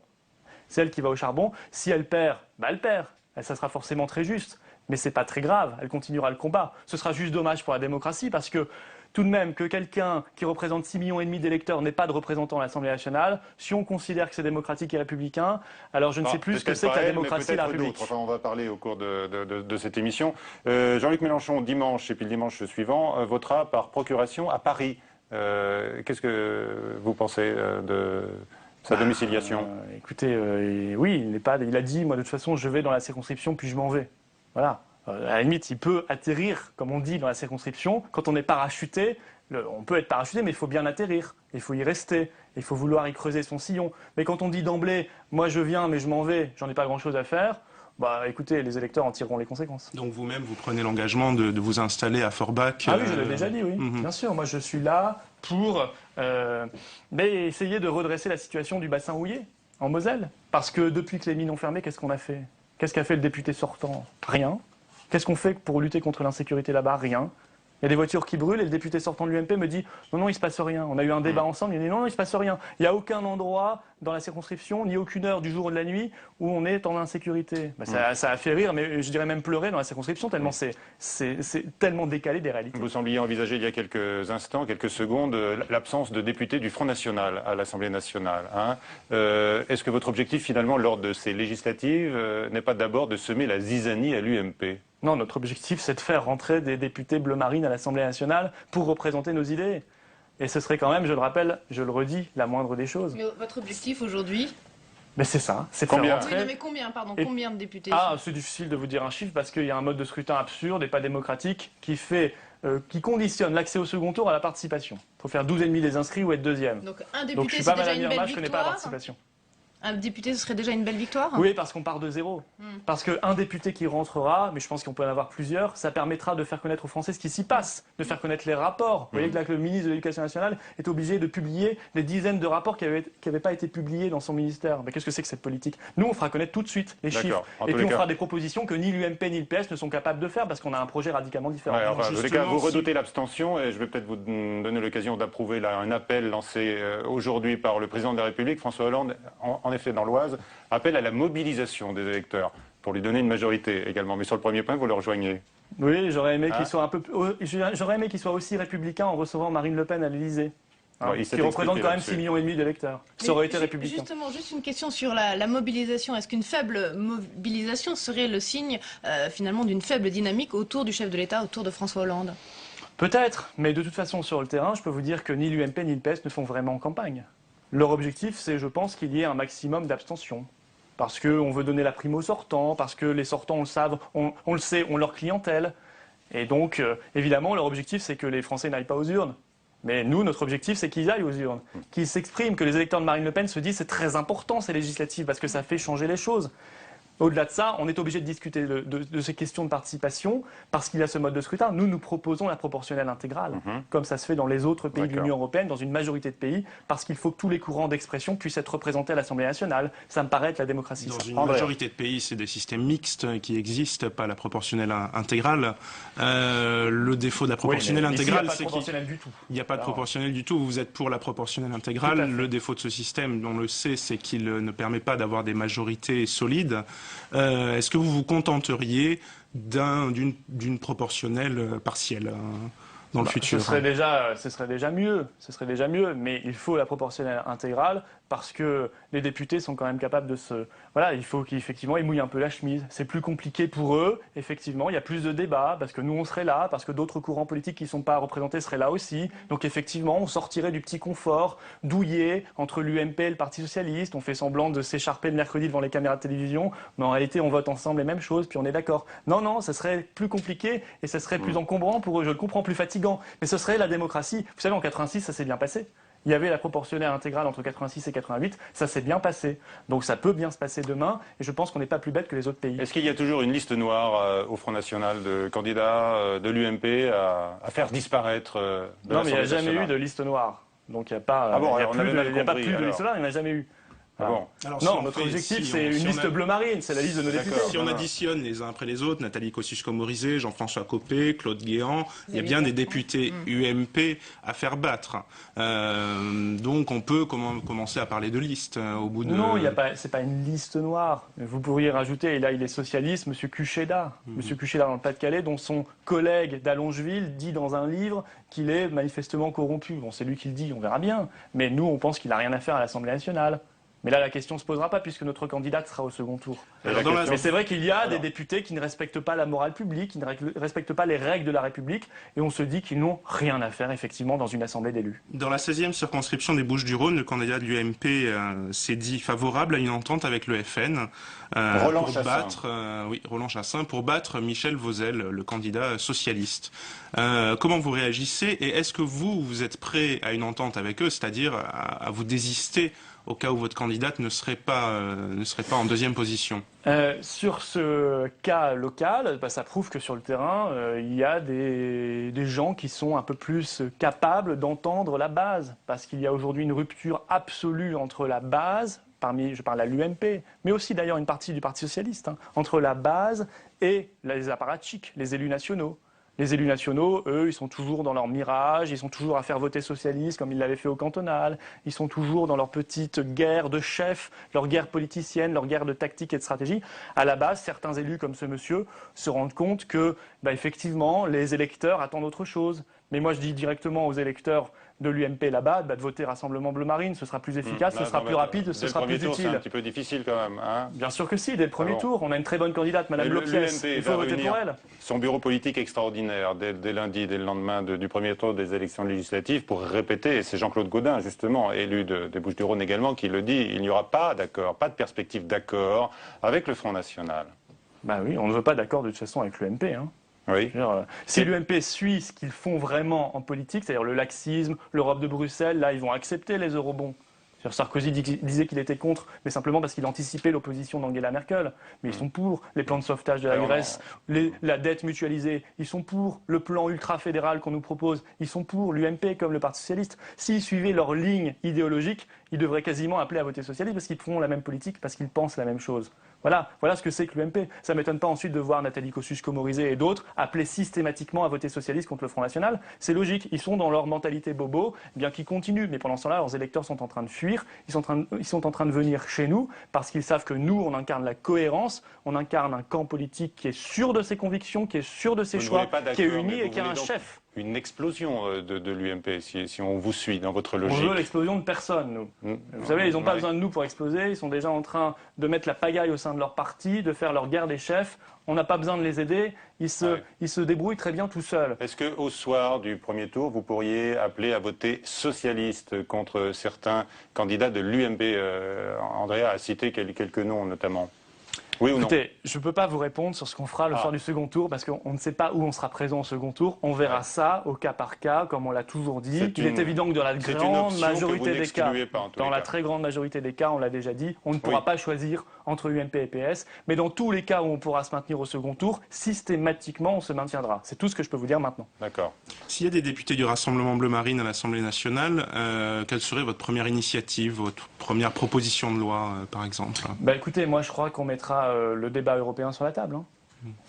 C'est elle qui va au charbon. Si elle perd, bah elle perd. Ça sera forcément très juste. Mais c'est pas très grave, elle continuera le combat. Ce sera juste dommage pour la démocratie parce que tout de même que quelqu'un qui représente 6,5 millions d'électeurs n'ait pas de représentant à l'Assemblée nationale, si on considère que c'est démocratique et républicain, alors je ne sais plus ce que c'est que la démocratie et la République. Enfin, on va parler au cours de cette émission. Jean-Luc Mélenchon, dimanche et puis le dimanche suivant, votera par procuration à Paris. Qu'est-ce que vous pensez de sa domiciliation? Écoutez, oui, il a dit, moi de toute façon, je vais dans la circonscription puis je m'en vais. Voilà. À la limite, il peut atterrir, comme on dit, dans la circonscription. Quand on est parachuté, on peut être parachuté, mais il faut bien atterrir. Il faut y rester. Il faut vouloir y creuser son sillon. Mais quand on dit d'emblée, moi je viens, mais je m'en vais, j'en ai pas grand-chose à faire, bah écoutez, les électeurs en tireront les conséquences. Donc vous-même, vous prenez l'engagement de vous installer à Forbach? Ah oui, je l'ai déjà dit, oui. Bien sûr, moi je suis là pour essayer de redresser la situation du bassin houiller, en Moselle. Parce que depuis que les mines ont fermé, qu'est-ce qu'on a fait? Qu'est-ce qu'a fait le député sortant? Rien. Qu'est-ce qu'on fait pour lutter contre l'insécurité là-bas? Rien. Il y a des voitures qui brûlent et le député sortant de l'UMP me dit non, non, il ne se passe rien. On a eu un débat ensemble, il me dit non, non, il ne se passe rien. Il n'y a aucun endroit dans la circonscription, ni aucune heure du jour ou de la nuit où on est en insécurité. Bah, ça a fait rire, mais je dirais même pleurer dans la circonscription, tellement c'est tellement décalé des réalités. Vous sembliez envisager il y a quelques instants, quelques secondes, l'absence de députés du Front National à l'Assemblée nationale. Hein. Est-ce que votre objectif finalement lors de ces législatives n'est pas d'abord de semer la zizanie à l'UMP? Non, notre objectif, c'est de faire rentrer des députés bleu marine à l'Assemblée nationale pour représenter nos idées. Et ce serait quand même, je le rappelle, je le redis, la moindre des choses. Mais votre objectif aujourd'hui? Mais c'est ça, c'est faire rentrer... Oui, non, mais combien de députés? Ah, c'est difficile de vous dire un chiffre parce qu'il y a un mode de scrutin absurde et pas démocratique qui conditionne l'accès au second tour à la participation. Il faut faire 12,5 des inscrits ou être deuxième. Donc un député, c'est déjà une belle victoire. Je connais pas la participation. Un député, ce serait déjà une belle victoire? Oui, parce qu'on part de zéro. Parce qu'un député qui rentrera, mais je pense qu'on peut en avoir plusieurs, ça permettra de faire connaître aux Français ce qui s'y passe, de faire connaître les rapports. Vous voyez que là, le ministre de l'Éducation nationale est obligé de publier des dizaines de rapports qui n'avaient pas été publiés dans son ministère. Mais qu'est-ce que c'est que cette politique? Nous, on fera connaître tout de suite les chiffres. Et puis on fera des propositions que ni l'UMP ni le PS ne sont capables de faire parce qu'on a un projet radicalement différent. Ouais, enfin, dans tous les cas, vous redoutez l'abstention et je vais peut-être vous donner l'occasion d'approuver un appel lancé aujourd'hui par le président de la République, François Hollande, en effet dans l'Oise, appel à la mobilisation des électeurs pour lui donner une majorité également. Mais sur le premier point, vous le rejoignez? Oui, j'aurais aimé qu'il soit aussi républicain en recevant Marine Le Pen à l'Élysée. Qui représente quand même 6,5 millions d'électeurs. Ça aurait été républicain. Justement, juste une question sur la mobilisation. Est-ce qu'une faible mobilisation serait le signe finalement d'une faible dynamique autour du chef de l'État, autour de François Hollande? Peut-être, mais de toute façon sur le terrain, je peux vous dire que ni l'UMP ni le PS ne font vraiment campagne. Leur objectif, c'est, je pense, qu'il y ait un maximum d'abstention. Parce qu'on veut donner la prime aux sortants, parce que les sortants, on le sait, ont leur clientèle. Et donc, évidemment, leur objectif, c'est que les Français n'aillent pas aux urnes. Mais nous, notre objectif, c'est qu'ils aillent aux urnes, qu'ils s'expriment, que les électeurs de Marine Le Pen se disent c'est très important ces législatives parce que ça fait changer les choses. Au-delà de ça, on est obligé de discuter de ces questions de participation parce qu'il y a ce mode de scrutin. Nous proposons la proportionnelle intégrale, comme ça se fait dans les autres pays de l'Union européenne, dans une majorité de pays, parce qu'il faut que tous les courants d'expression puissent être représentés à l'Assemblée nationale. Ça me paraît être la démocratie. Dans une majorité de pays, c'est des systèmes mixtes qui existent, pas la proportionnelle intégrale. Le défaut de la proportionnelle intégrale, c'est qu'il n'y a pas de proportionnelle du tout. Vous êtes pour la proportionnelle intégrale. Le défaut de ce système, on le sait, c'est qu'il ne permet pas d'avoir des majorités solides. Est-ce que vous vous contenteriez d'une proportionnelle partielle dans le futur? Ce serait déjà mieux, mais il faut la proportionnelle intégrale parce que les députés sont quand même capables de Voilà, il faut qu'effectivement ils mouillent un peu la chemise. C'est plus compliqué pour eux, effectivement, il y a plus de débats parce que nous on serait là, parce que d'autres courants politiques qui ne sont pas représentés seraient là aussi. Donc effectivement, on sortirait du petit confort douillet entre l'UMP et le Parti Socialiste, on fait semblant de s'écharper le mercredi devant les caméras de télévision, mais en réalité on vote ensemble les mêmes choses, puis on est d'accord. Non, ça serait plus compliqué et ça serait plus encombrant pour eux, je le comprends, plus fatigant. Mais ce serait la démocratie. Vous savez, en 86, ça s'est bien passé. Il y avait la proportionnelle intégrale entre 86 et 88, ça s'est bien passé. Donc ça peut bien se passer demain, et je pense qu'on n'est pas plus bête que les autres pays. Est-ce qu'il y a toujours une liste noire au Front National de candidats de l'UMP à faire disparaître de Non, mais il n'y a jamais nationale eu de liste noire. Donc il n'y a pas, Ah bon, il y a on plus avait mal de, il y a pas compris, plus de alors. liste noire, il n'y en a jamais eu. Ah bon. Alors, Non, notre objectif, c'est une liste bleu marine, c'est la liste de nos députés. Si on additionne les uns après les autres, Nathalie Kosciusko-Morizet, Jean-François Copé, Claude Guéant, il y a bien des députés UMP à faire battre. Donc on peut commencer à parler de liste au bout de... Non, c'est pas une liste noire. Vous pourriez rajouter, et là il est socialiste, M. Cucheda. M. Cucheda dans le Pas-de-Calais, dont son collègue d'Allongeville dit dans un livre qu'il est manifestement corrompu. Bon, c'est lui qui le dit, on verra bien. Mais nous, on pense qu'il n'a rien à faire à l'Assemblée nationale. Mais là, la question ne se posera pas puisque notre candidate sera au second tour. Mais c'est vrai qu'il y a des députés qui ne respectent pas la morale publique, qui ne respectent pas les règles de la République, et on se dit qu'ils n'ont rien à faire, effectivement, dans une assemblée d'élus. Dans la 16e circonscription des Bouches-du-Rhône, le candidat de l'UMP s'est dit favorable à une entente avec le FN Roland Chassin, pour battre Michel Vauzel, le candidat socialiste. Comment vous réagissez et est-ce que vous êtes prêt à une entente avec eux, c'est-à-dire à vous désister au cas où votre candidate ne serait pas en deuxième position? Sur ce cas local, ça prouve que sur le terrain, il y a des gens qui sont un peu plus capables d'entendre la base. Parce qu'il y a aujourd'hui une rupture absolue entre la base, je parle à l'UMP, mais aussi d'ailleurs une partie du Parti Socialiste, entre la base et les apparatchiks, les élus nationaux. Les élus nationaux, eux, ils sont toujours dans leur mirage, ils sont toujours à faire voter socialiste comme ils l'avaient fait au cantonal, ils sont toujours dans leur petite guerre de chef, leur guerre politicienne, leur guerre de tactique et de stratégie. À la base, certains élus comme ce monsieur se rendent compte que, effectivement, les électeurs attendent autre chose. Mais moi, je dis directement aux électeurs de l'UMP là-bas, de voter Rassemblement Bleu Marine, ce sera plus efficace, ce sera plus rapide, ce sera plus utile. C'est un petit peu difficile quand même. Hein, bien sûr que si, dès le premier tour. On a une très bonne candidate, Mme Lopiès. Il faut voter pour elle. Son bureau politique extraordinaire, dès lundi, dès le lendemain du premier tour des élections législatives, pour répéter, et c'est Jean-Claude Gaudin, justement, élu des Bouches-du-Rhône également, qui le dit, il n'y aura pas d'accord, pas de perspective d'accord avec le Front National. Ben oui, on ne veut pas d'accord de toute façon avec l'UMP, hein. Oui. Si l'UMP suit ce qu'ils font vraiment en politique, c'est-à-dire le laxisme, l'Europe de Bruxelles, là, ils vont accepter les eurobonds. Sarkozy disait qu'il était contre, mais simplement parce qu'il anticipait l'opposition d'Angela Merkel. Mais ils sont pour les plans de sauvetage de la Grèce, la dette mutualisée. Ils sont pour le plan ultra-fédéral qu'on nous propose. Ils sont pour l'UMP comme le Parti Socialiste. S'ils suivaient leur ligne idéologique, ils devraient quasiment appeler à voter socialiste parce qu'ils font la même politique, parce qu'ils pensent la même chose. Voilà ce que c'est que l'UMP. Ça ne m'étonne pas ensuite de voir Nathalie Kosciusko-Morizet et d'autres appeler systématiquement à voter socialiste contre le Front National. C'est logique, ils sont dans leur mentalité bobo, bien qu'ils continuent. Mais pendant ce temps-là, leurs électeurs sont en train de fuir, ils sont en train de venir chez nous parce qu'ils savent que nous, on incarne la cohérence, on incarne un camp politique qui est sûr de ses convictions, qui est sûr de ses choix, qui est uni et qui a un chef. une explosion de l'UMP, si on vous suit dans votre On logique. veut l'explosion de personne, nous. Vous savez, ils n'ont pas besoin de nous pour exploser. Ils sont déjà en train de mettre la pagaille au sein de leur parti, de faire leur guerre des chefs. On n'a pas besoin de les aider. Ils se débrouillent très bien tout seuls. Est-ce qu'au soir du premier tour, vous pourriez appeler à voter socialiste contre certains candidats de l'UMP Andrea a cité quelques noms notamment. Oui ou non? Écoutez, je ne peux pas vous répondre sur ce qu'on fera le soir du second tour parce qu'on ne sait pas où on sera présent au second tour. On verra ça au cas par cas, comme on l'a toujours dit. Il est évident que dans la grande majorité des cas, très grande majorité des cas, on l'a déjà dit, on ne pourra pas choisir entre UMP et PS. Mais dans tous les cas où on pourra se maintenir au second tour, systématiquement, on se maintiendra. C'est tout ce que je peux vous dire maintenant. D'accord. S'il y a des députés du Rassemblement Bleu Marine à l'Assemblée nationale, quelle serait votre première initiative, votre première proposition de loi, par exemple? Écoutez, moi je crois qu'on mettra le débat européen sur la table.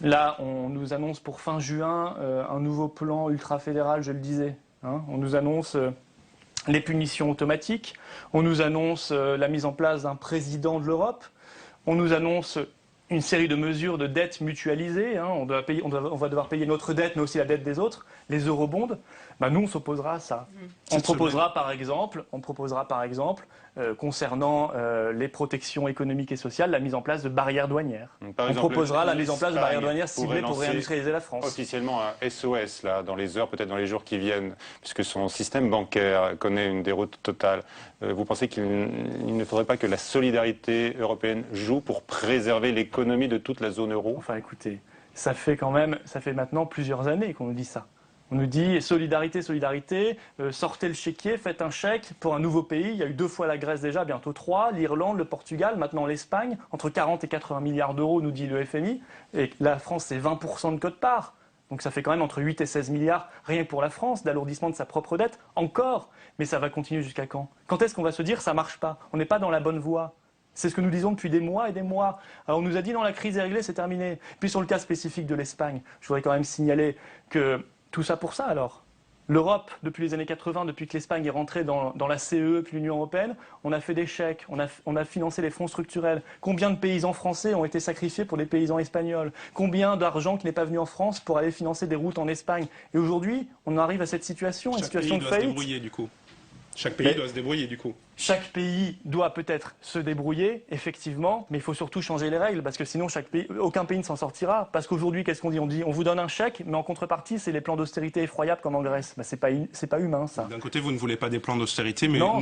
Là, on nous annonce pour fin juin un nouveau plan ultra-fédéral, je le disais. On nous annonce les punitions automatiques, on nous annonce la mise en place d'un président de l'Europe, on nous annonce une série de mesures de dette mutualisées. On va devoir payer notre dette, mais aussi la dette des autres, les eurobonds. Nous, on s'opposera à ça. On proposera par exemple, concernant les protections économiques et sociales, la mise en place de barrières douanières. On proposera la mise en place de barrières douanières ciblées pour réindustrialiser la France. Officiellement un SOS, là, dans les heures, peut-être dans les jours qui viennent, puisque son système bancaire connaît une déroute totale. Vous pensez qu'il ne faudrait pas que la solidarité européenne joue pour préserver l'économie de toute la zone euro? Enfin, écoutez, ça fait maintenant plusieurs années qu'on nous dit ça. On nous dit solidarité, solidarité, sortez le chéquier, faites un chèque pour un nouveau pays. Il y a eu 2 fois la Grèce déjà, bientôt 3, l'Irlande, le Portugal, maintenant l'Espagne. Entre 40 et 80 milliards d'euros, nous dit le FMI. Et la France, c'est 20% de quote-part. Donc ça fait quand même entre 8 et 16 milliards, rien que pour la France, d'alourdissement de sa propre dette. Encore. Mais ça va continuer jusqu'à quand? Quand est-ce qu'on va se dire ça marche pas? On n'est pas dans la bonne voie. C'est ce que nous disons depuis des mois et des mois. Alors on nous a dit non, la crise est réglée, c'est terminé. Puis sur le cas spécifique de l'Espagne, je voudrais quand même signaler que tout ça pour ça alors. L'Europe, depuis les années 80, depuis que l'Espagne est rentrée dans la CE puis l'Union européenne, on a fait des chèques, on a financé les fonds structurels. Combien de paysans français ont été sacrifiés pour des paysans espagnols? Combien d'argent qui n'est pas venu en France pour aller financer des routes en Espagne? Et aujourd'hui, on arrive à cette situation, une situation de faillite. Chaque pays doit se débrouiller du coup. Chaque pays doit se débrouiller du coup. Chaque pays doit peut-être se débrouiller, effectivement, mais il faut surtout changer les règles, parce que sinon aucun pays ne s'en sortira. Parce qu'aujourd'hui, qu'est-ce qu'on dit? On dit on vous donne un chèque, mais en contrepartie, c'est les plans d'austérité effroyables comme en Grèce. C'est pas humain, ça. D'un côté, vous ne voulez pas des plans d'austérité, mais non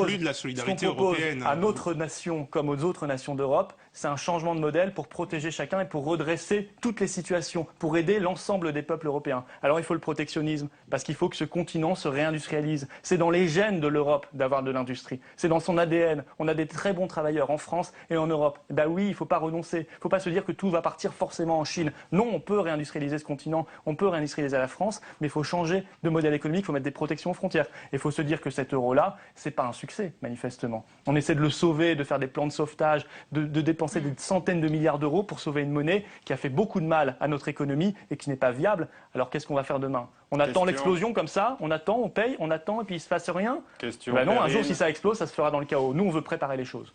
plus de la solidarité européenne. À notre nation, comme aux autres nations d'Europe, c'est un changement de modèle pour protéger chacun et pour redresser toutes les situations, pour aider l'ensemble des peuples européens. Alors il faut le protectionnisme, parce qu'il faut que ce continent se réindustrialise. C'est dans les gènes de l'Europe d'avoir de l'industrie. C'est dans son ADN. On a des très bons travailleurs en France et en Europe. Oui, il ne faut pas renoncer. Il ne faut pas se dire que tout va partir forcément en Chine. Non, on peut réindustrialiser ce continent, on peut réindustrialiser la France, mais il faut changer de modèle économique, il faut mettre des protections aux frontières. Et il faut se dire que cet euro-là, ce n'est pas un succès, manifestement. On essaie de le sauver, de faire des plans de sauvetage, de dépenser des centaines de milliards d'euros pour sauver une monnaie qui a fait beaucoup de mal à notre économie et qui n'est pas viable. Alors qu'est-ce qu'on va faire demain? On attend l'explosion comme ça, on attend, on paye, on attend et puis il ne se passe rien. Non, un jour si ça explose, ça se fera dans le chaos. Nous, on veut préparer les choses.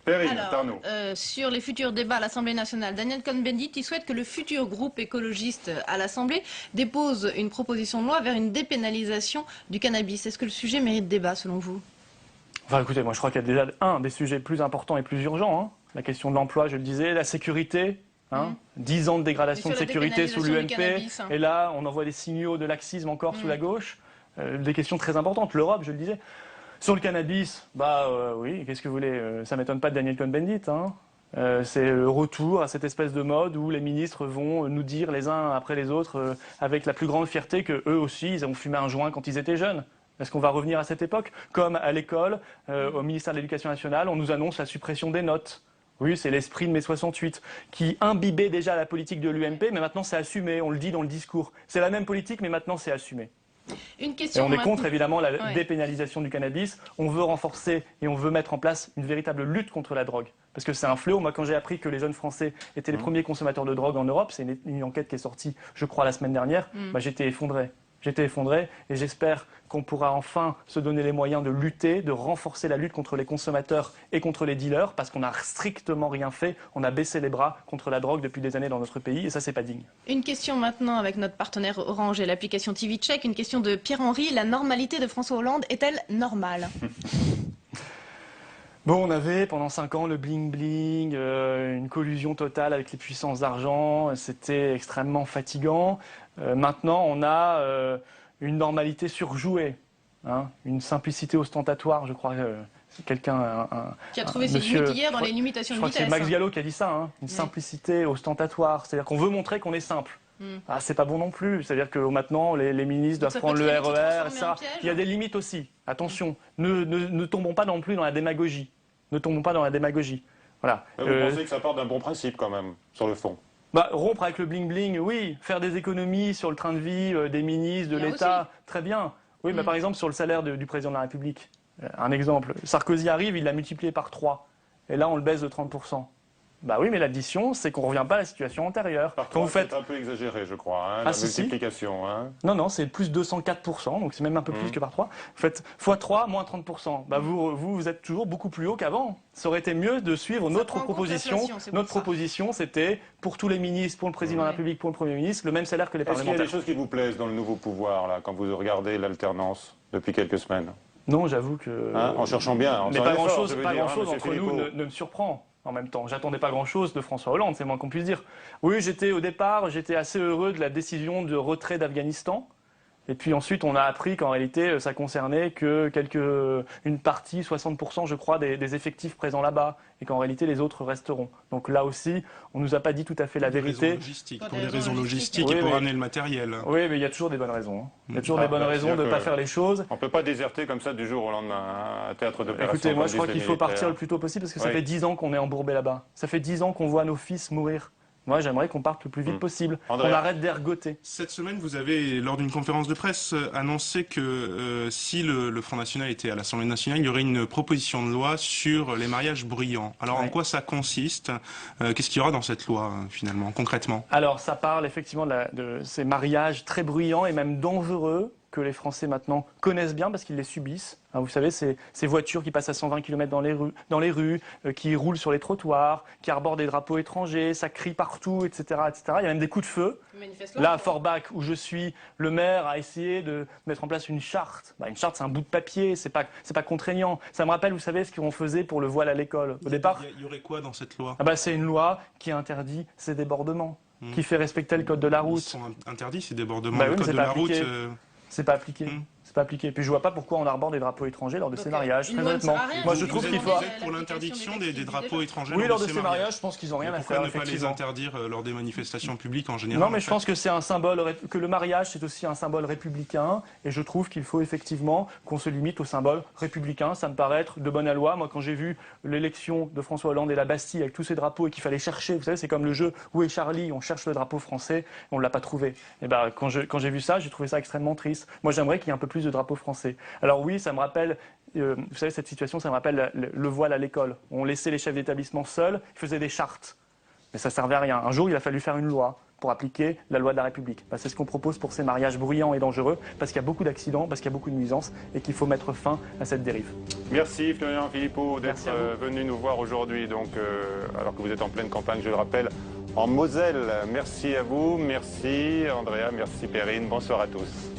Sur les futurs débats à l'Assemblée nationale, Daniel Cohn-Bendit, il souhaite que le futur groupe écologiste à l'Assemblée dépose une proposition de loi vers une dépénalisation du cannabis. Est-ce que le sujet mérite débat selon vous? Enfin écoutez, moi je crois qu'il y a déjà des sujets plus importants et plus urgents. La question de l'emploi, je le disais, la sécurité. 10 ans de dégradation de sécurité sous l'UMP, et là on envoie des signaux de laxisme encore sous la gauche. Des questions très importantes. L'Europe, je le disais. Sur le cannabis, oui, qu'est-ce que vous voulez? Ça ne m'étonne pas de Daniel Cohn-Bendit. C'est le retour à cette espèce de mode où les ministres vont nous dire les uns après les autres, avec la plus grande fierté, qu'eux aussi, ils ont fumé un joint quand ils étaient jeunes. Est-ce qu'on va revenir à cette époque? Comme à l'école, au ministère de l'Éducation nationale, on nous annonce la suppression des notes. Oui, c'est l'esprit de mai 68, qui imbibait déjà la politique de l'UMP, mais maintenant c'est assumé, on le dit dans le discours. C'est la même politique, mais maintenant c'est assumé. Une question et on est contre évidemment la dépénalisation du cannabis. On veut renforcer et on veut mettre en place une véritable lutte contre la drogue. Parce que c'est un fléau. Moi, quand j'ai appris que les jeunes Français étaient les premiers consommateurs de drogue en Europe, c'est une enquête qui est sortie, je crois, la semaine dernière, j'étais effondré. j'étais effondré et j'espère qu'on pourra enfin se donner les moyens de lutter, de renforcer la lutte contre les consommateurs et contre les dealers parce qu'on n'a strictement rien fait. On a baissé les bras contre la drogue depuis des années dans notre pays et ça, c'est pas digne. Une question maintenant avec notre partenaire Orange et l'application TV Check. Une question de Pierre-Henri. La normalité de François Hollande est-elle normale? Bon, on avait pendant 5 ans le bling-bling, une collusion totale avec les puissances d'argent, c'était extrêmement fatigant. Maintenant, on a une normalité surjouée, hein, une simplicité ostentatoire, je crois. Quelqu'un qui a trouvé ses limites hier dans les limitations de vitesse. Je crois que c'est Max Gallo qui a dit ça, hein, une simplicité ostentatoire, c'est-à-dire qu'on veut montrer qu'on est simple. Ah, c'est pas bon non plus, c'est-à-dire que maintenant les ministres doivent prendre le RER, ça. Il y a des limites aussi. Attention, ne tombons pas non plus dans la démagogie. Ne tombons pas dans la démagogie. Voilà. Vous pensez que ça part d'un bon principe quand même, sur le fond? Rompre avec le bling-bling, oui. Faire des économies sur le train de vie des ministres, de l'État, très bien. Oui, mais par exemple sur le salaire du président de la République. Un exemple, Sarkozy arrive, il l'a multiplié par 3. Et là, on le baisse de 30%. Bah oui, mais l'addition, c'est qu'on ne revient pas à la situation antérieure. Par contre, c'est un peu exagéré, je crois, hein, la multiplication. Hein. Non, c'est plus 204%, donc c'est même un peu plus que par 3. Vous faites x3, moins 30%. Bah vous êtes toujours beaucoup plus haut qu'avant. Ça aurait été mieux de suivre notre proposition. Notre proposition, c'était pour tous les ministres, pour le président de la République, pour le Premier ministre, le même salaire que les parlementaires. Est-ce qu'il y a des choses qui vous plaisent dans le nouveau pouvoir, là, quand vous regardez l'alternance depuis quelques semaines? Non, j'avoue que... Hein, en cherchant bien. Mais pas grand-chose entre nous ne me surprend. En même temps, j'attendais pas grand-chose de François Hollande, c'est moins qu'on puisse dire. Oui, au départ, j'étais assez heureux de la décision de retrait d'Afghanistan. Et puis ensuite, on a appris qu'en réalité, ça concernait que une partie, 60% je crois, des effectifs présents là-bas. Et qu'en réalité, les autres resteront. Donc là aussi, on nous a pas dit tout à fait la vérité. Pour des raisons logistiques et pour ramener le matériel. Oui, mais il y a toujours des bonnes raisons. Hein. Il y a toujours des bonnes raisons de ne pas faire les choses. On ne peut pas déserter comme ça du jour au lendemain un théâtre d'opération. Écoutez, moi je crois qu'il faut partir le plus tôt possible parce que ça fait 10 ans qu'on est embourbé là-bas. Ça fait 10 ans qu'on voit nos fils mourir. Moi, j'aimerais qu'on parte le plus vite possible, qu'on arrête d'ergoter. Cette semaine, vous avez, lors d'une conférence de presse, annoncé que si le Front National était à l'Assemblée nationale, il y aurait une proposition de loi sur les mariages bruyants. Alors, en quoi ça consiste? Qu'est-ce qu'il y aura dans cette loi, finalement, concrètement? Alors, ça parle effectivement de ces mariages très bruyants et même dangereux que les Français maintenant connaissent bien parce qu'ils les subissent. Vous savez, ces voitures qui passent à 120 km dans les rues, qui roulent sur les trottoirs, qui arborent des drapeaux étrangers, ça crie partout, etc., etc. Il y a même des coups de feu. Là, à Forbach, où je suis, le maire a essayé de mettre en place une charte. Une charte, c'est un bout de papier, c'est pas contraignant. Ça me rappelle, vous savez, ce qu'on faisait pour le voile à l'école. Au départ, il y aurait quoi dans cette loi? C'est une loi qui interdit ces débordements, qui fait respecter le code de la route. Ils sont interdits, ces débordements. Le code de la route... C'est pas appliqué. C'est pas appliqué. Puis je vois pas pourquoi on arbore des drapeaux étrangers lors de ces mariages. Très honnêtement, moi je trouve qu'il faut. Vous êtes pour l'interdiction des drapeaux étrangers? Oui, lors de ces mariages, je pense qu'ils ont rien à faire. Pourquoi ne pas les interdire lors des manifestations publiques en général? Non, mais je pense que c'est un symbole, que le mariage c'est aussi un symbole républicain, et je trouve qu'il faut effectivement qu'on se limite au symbole républicain. Ça me paraît être de bonne loi. Moi, quand j'ai vu l'élection de François Hollande et la Bastille avec tous ces drapeaux et qu'il fallait chercher, vous savez, c'est comme le jeu Où est Charlie? On cherche le drapeau français, on l'a pas trouvé. Et quand j'ai vu ça, j'ai trouvé ça extrêmement triste. Moi, j'aimerais qu'il y ait un peu plus de drapeaux français. Alors oui, ça me rappelle, vous savez, cette situation, ça me rappelle le voile à l'école. On laissait les chefs d'établissement seuls, ils faisaient des chartes. Mais ça ne servait à rien. Un jour, il a fallu faire une loi pour appliquer la loi de la République. C'est ce qu'on propose pour ces mariages bruyants et dangereux, parce qu'il y a beaucoup d'accidents, parce qu'il y a beaucoup de nuisances, et qu'il faut mettre fin à cette dérive. Merci Florian Philippot d'être venu nous voir aujourd'hui, alors que vous êtes en pleine campagne, je le rappelle, en Moselle. Merci à vous, merci Andrea, merci Perrine, bonsoir à tous.